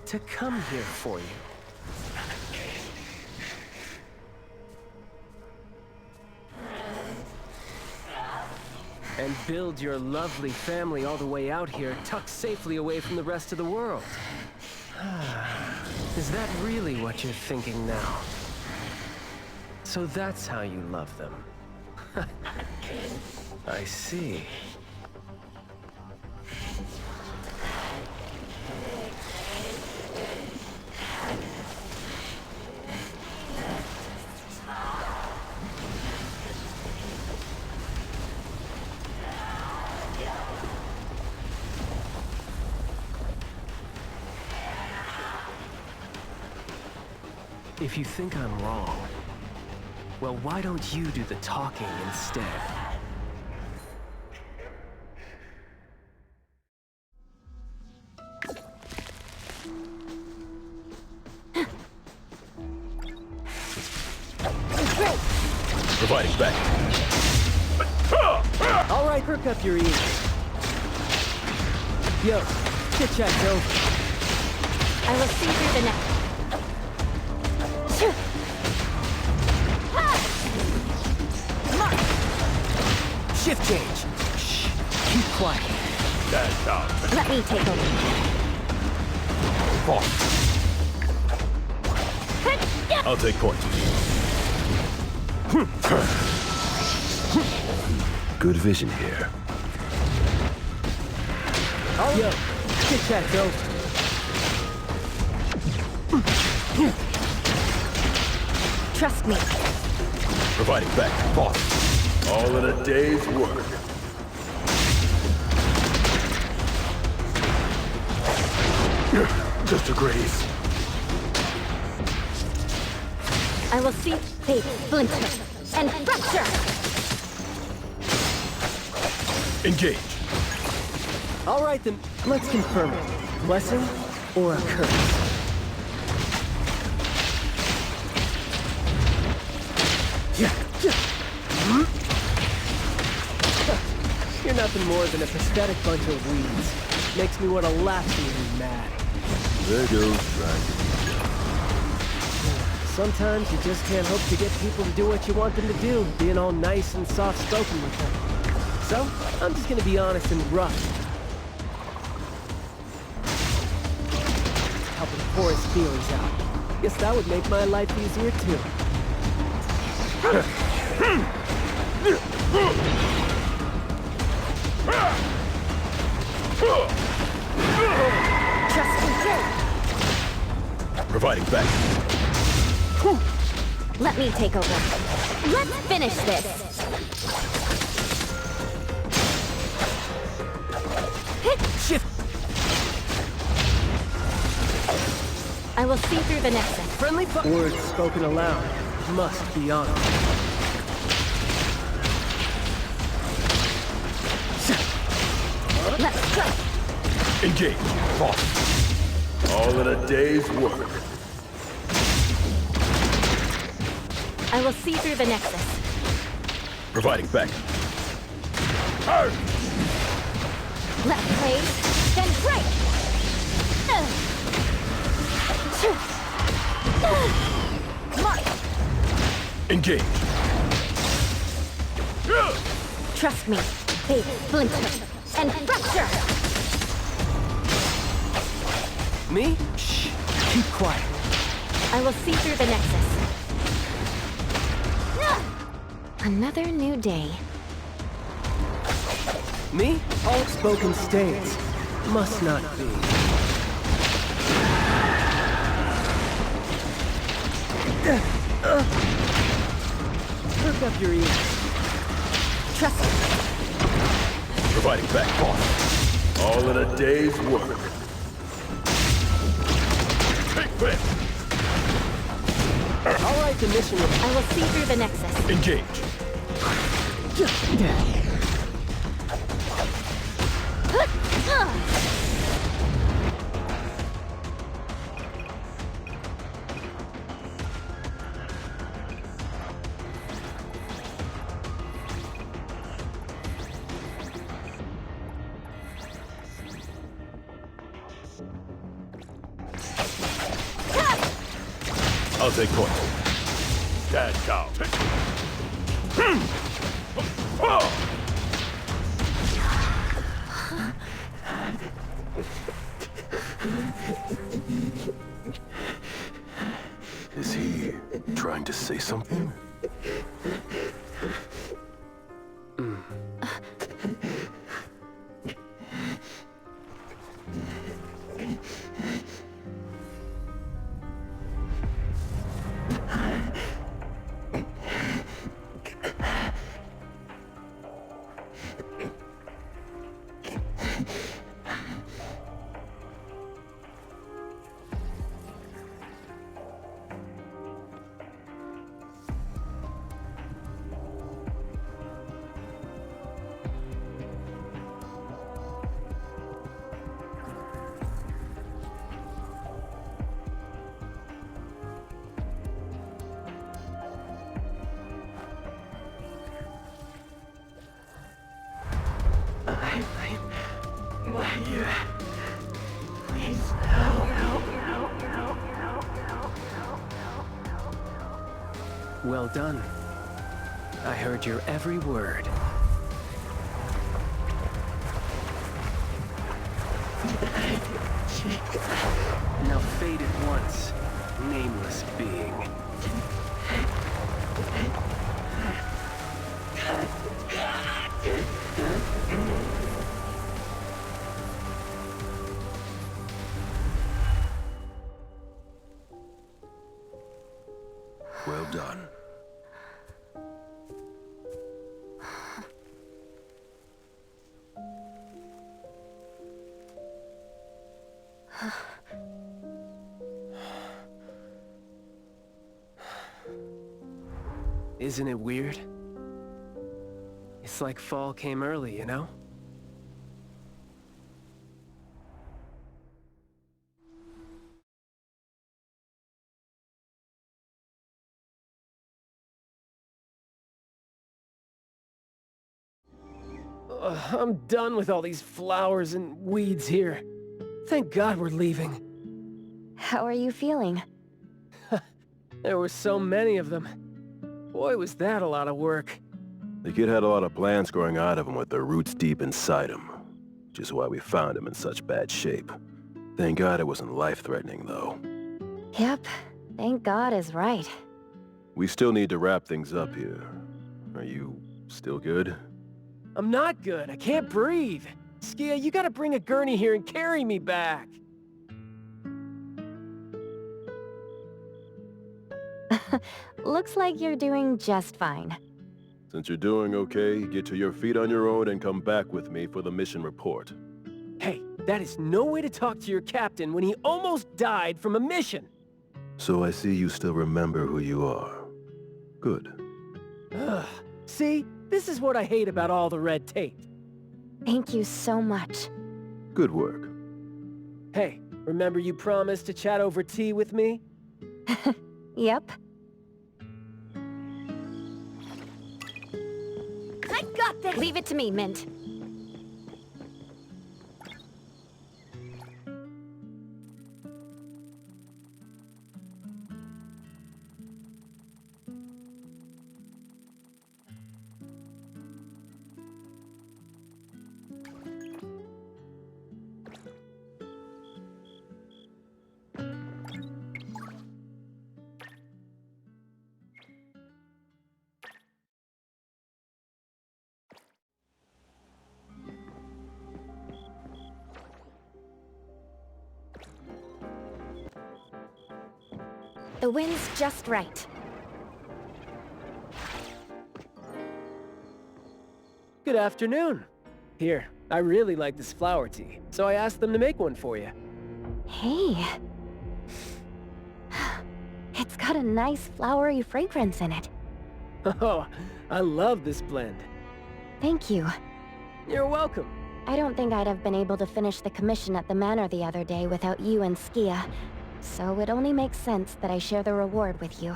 to come here for you? And build your lovely family all the way out here, tucked safely away from the rest of the world. Is that really what you're thinking now? So that's how you love them. I see. If you think I'm wrong, well, why don't you do the talking instead? Providing back. All right, perk up your ears. Yo, chit-chat's over. I will see through the net. Shift change. Shh. Keep quiet. That's out. Let me take over. Pause. I'll take point. Good vision here. Oh, yo, chit-chat's over. Trust me. Providing back. Pause. All in a day's work. Just a graze. I will see fate splinter and fracture. Engage. All right, then, let's confirm it. Blessing or a curse? You're nothing more than a pathetic bunch of weeds. Makes me want to laugh at you mad. There goes trying to be Sometimes you just can't hope to get people to do what you want them to do, being all nice and soft-spoken with them. So, I'm just gonna be honest and rough. Helping pour his feelings out. Guess that would make my life easier, too. Trust me. providing back. Let me take over. Let's finish this. Shift. I will see through the nexus. Friendly words spoken aloud must be honored. Let's go. Engage. Boss. All in a day's work. I will see through the nexus. Providing back. Let's raise, then break. Mark. Engage. Trust me. Big splinter and fracture. Me? Shh. Keep quiet. I will see through the nexus. Another new day. Me? Outspoken stays. Must not be. Perk up your ears. Trust me. Providing backbone. All in a day's work. Take this! I'll write the mission report. I will see through the nexus. Engage. I'll take point. Stand down. Is he trying to say something? Please help. Well done. I heard your every word. Now fade at once, nameless being. Well done. Isn't it weird? It's like fall came early, you know? I'm done with all these flowers and weeds here. Thank God we're leaving. How are you feeling? There were so many of them. Boy, was that a lot of work. The kid had a lot of plants growing out of him with their roots deep inside him, which is why we found him in such bad shape. Thank God it wasn't life-threatening, though. Yep, thank God is right. We still need to wrap things up here. Are you still good? I'm not good. I can't breathe. Skia, you gotta bring a gurney here and carry me back. Looks like you're doing just fine. Since you're doing okay, get to your feet on your own and come back with me for the mission report. Hey, that is no way to talk to your captain when he almost died from a mission. So I see you still remember who you are. Good. Ugh. See? This is what I hate about all the red tape. Thank you so much. Good work. Hey, remember you promised to chat over tea with me? Yep. I got this! Leave it to me, Mint. The wind's just right. Good afternoon. Here, I really like this flower tea, so I asked them to make one for you. Hey. It's got a nice flowery fragrance in it. Oh, I love this blend. Thank you. You're welcome. I don't think I'd have been able to finish the commission at the manor the other day without you and Skia, so it only makes sense that I share the reward with you.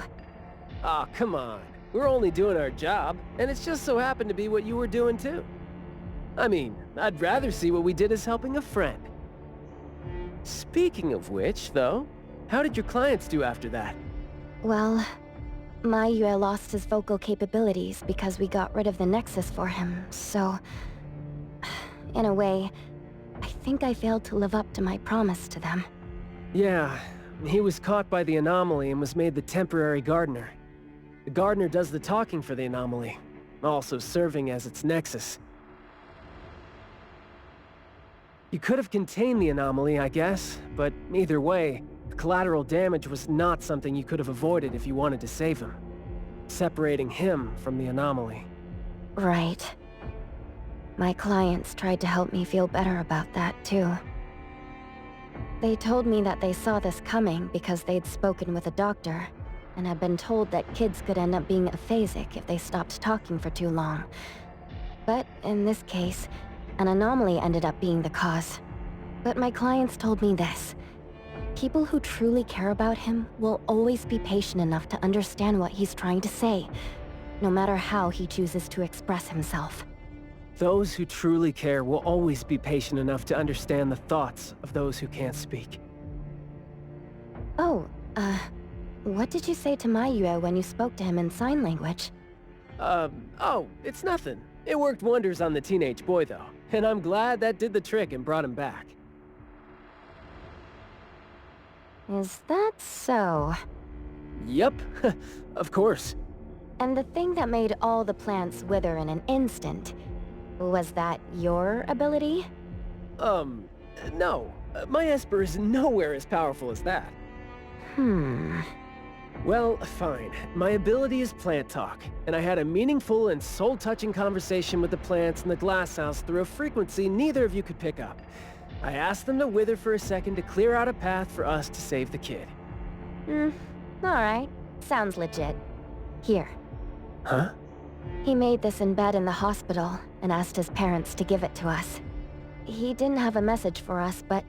Aw, come on. We're only doing our job, and it's just so happened to be what you were doing too. I mean, I'd rather see what we did as helping a friend. Speaking of which, though, how did your clients do after that? Well, Maiyue lost his vocal capabilities because we got rid of the Nexus for him, so... in a way, I think I failed to live up to my promise to them. Yeah, he was caught by the anomaly and was made the temporary gardener. The gardener does the talking for the anomaly, also serving as its nexus. You could have contained the anomaly, I guess, but either way, the collateral damage was not something you could have avoided if you wanted to save him. Separating him from the anomaly. Right. My clients tried to help me feel better about that, too. They told me that they saw this coming because they'd spoken with a doctor, and had been told that kids could end up being aphasic if they stopped talking for too long. But in this case, an anomaly ended up being the cause. But my clients told me this. People who truly care about him will always be patient enough to understand what he's trying to say, no matter how he chooses to express himself. Those who truly care will always be patient enough to understand the thoughts of those who can't speak. Oh, what did you say to Maiyue when you spoke to him in sign language? Oh, it's nothing. It worked wonders on the teenage boy, though, and I'm glad that did the trick and brought him back. Is that so? Yep, of course. And the thing that made all the plants wither in an instant, was that your ability? No. My Esper is nowhere as powerful as that. Well, fine. My ability is plant talk, and I had a meaningful and soul-touching conversation with the plants in the glass house through a frequency neither of you could pick up. I asked them to wither for a second to clear out a path for us to save the kid. Alright. Sounds legit. Here. Huh? He made this in bed in the hospital, and asked his parents to give it to us. He didn't have a message for us, but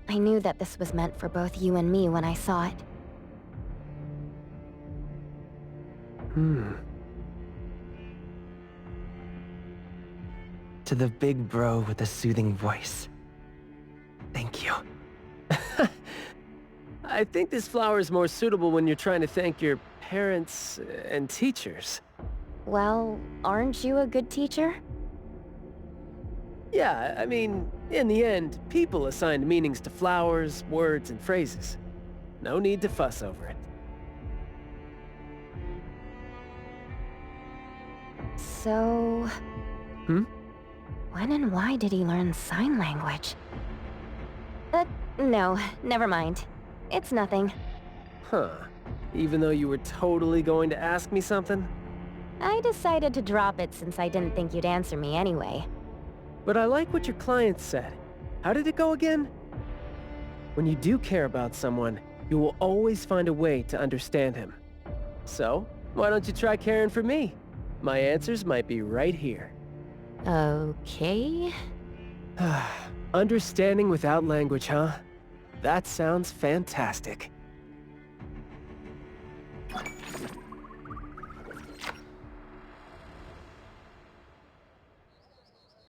I knew that this was meant for both you and me when I saw it. To the big bro with a soothing voice. Thank you. I think this flower is more suitable when you're trying to thank your parents and teachers. Well, aren't you a good teacher? Yeah, I mean, in the end, people assigned meanings to flowers, words, and phrases. No need to fuss over it. So... When and why did he learn sign language? No, never mind. It's nothing. Huh. Even though you were totally going to ask me something? I decided to drop it since I didn't think you'd answer me anyway. But I like what your client said. How did it go again? When you do care about someone, you will always find a way to understand him. So, why don't you try caring for me? My answers might be right here. Okay. Understanding without language, huh? That sounds fantastic.